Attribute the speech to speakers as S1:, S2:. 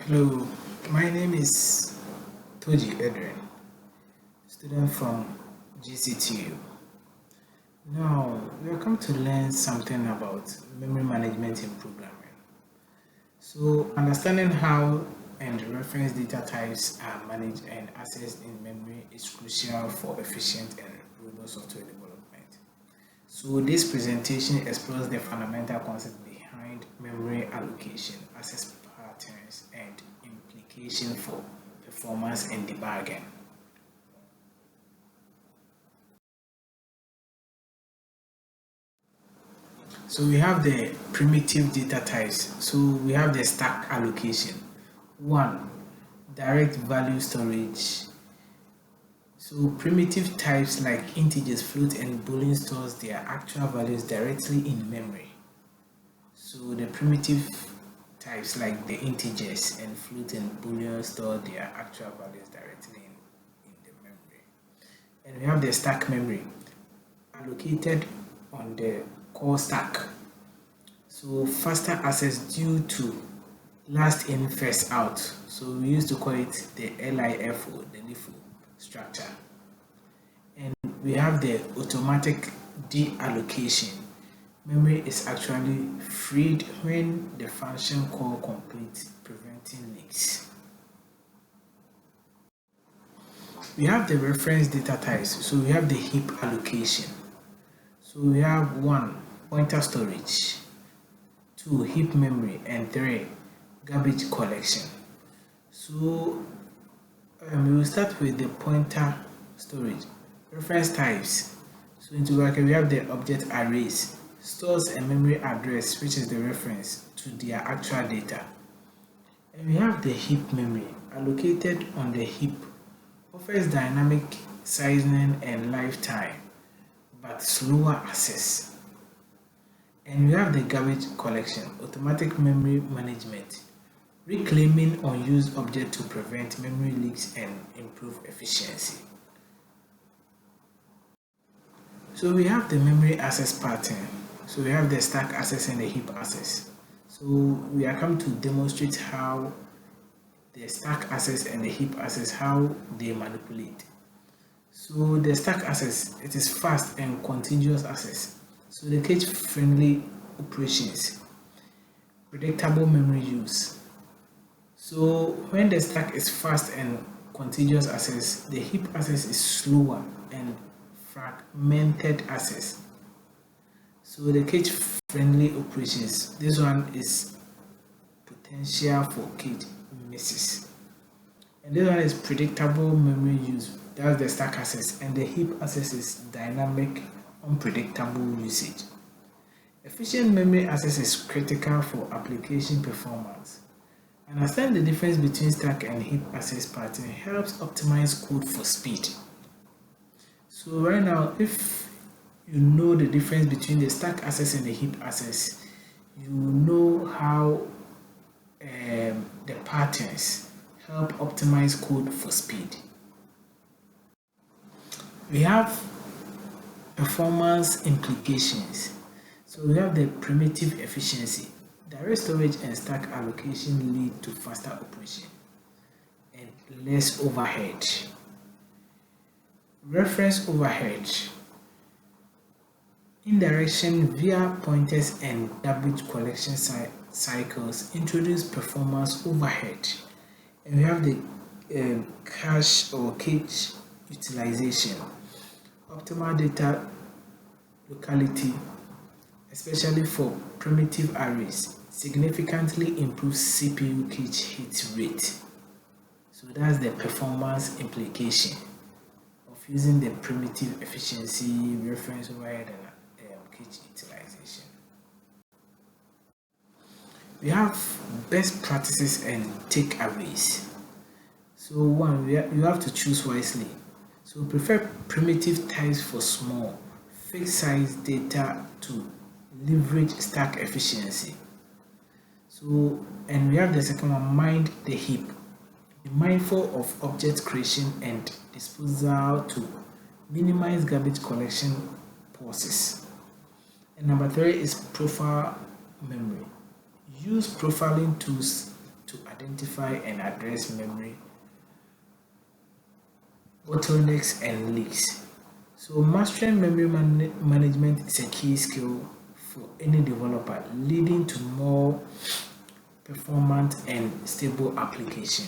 S1: Hello, my name is Toji Edrin, student from GCTU. Now, we are come to learn something about memory management in programming. So, understanding how and reference data types are managed and accessed in memory is crucial for efficient and robust software development. So, this presentation explores the fundamental concept behind memory allocation, access patterns, and implication for performance and debugging. So we have the primitive data types. So we have the stack allocation. One, direct value storage. So primitive types like integers, float, and boolean stores their actual values directly in memory. So the primitive types like the integers and float and boolean store their actual values directly in the memory. And we have the stack memory allocated on the core stack. So faster access due to last in first out. So we used to call it the LIFO, the LIFO structure. And we have the automatic deallocation. Memory is actually freed when the function call completes, preventing leaks. We have the reference data types. So we have the heap allocation. So we have 1, pointer storage, 2, heap memory, and 3, garbage collection. So we will start with the pointer storage. Reference types. So into bracket we have the object arrays, stores a memory address which is the reference to their actual data. And we have the heap memory allocated on the heap, offers dynamic sizing and lifetime, but slower access. And we have the garbage collection, automatic memory management, reclaiming unused objects to prevent memory leaks and improve efficiency. So we have the memory access pattern. So we have the stack access and the heap access. So we are come to demonstrate how the stack access and the heap access, how they manipulate. So the stack access, it is fast and continuous access. So the cache-friendly operations, predictable memory use. So when the stack is fast and continuous access, the heap access is slower and fragmented access. So the cache-friendly operations, this one is potential for cache misses. And this one is predictable memory use. That's the stack access, and the heap access is dynamic, unpredictable usage. Efficient memory access is critical for application performance. Understand the difference between stack and heap access pattern helps optimize code for speed. So right now, if you know the difference between the stack access and the heap access, you know how the patterns help optimize code for speed. We have performance implications. So we have the primitive efficiency. Direct storage and stack allocation lead to faster operation and less overhead. Reference overhead. Indirection via pointers and garbage collection cycles introduce performance overhead. And we have the cache or cache utilization. Optimal data locality, especially for primitive arrays, significantly improves CPU cache hit rate. So that's the performance implication of using the primitive efficiency, reference overhead, and cache utilization. We have best practices and takeaways. So one, you have to choose wisely. So prefer primitive types for small, fixed size data to leverage stack efficiency. So, and we have the second one, mind the heap. Be mindful of object creation and disposal to minimize garbage collection pauses. And number 3 is profile memory. Use profiling tools to identify and address memory bottlenecks and leaks. So mastering memory management is a key skill for any developer, leading to more performant and stable application.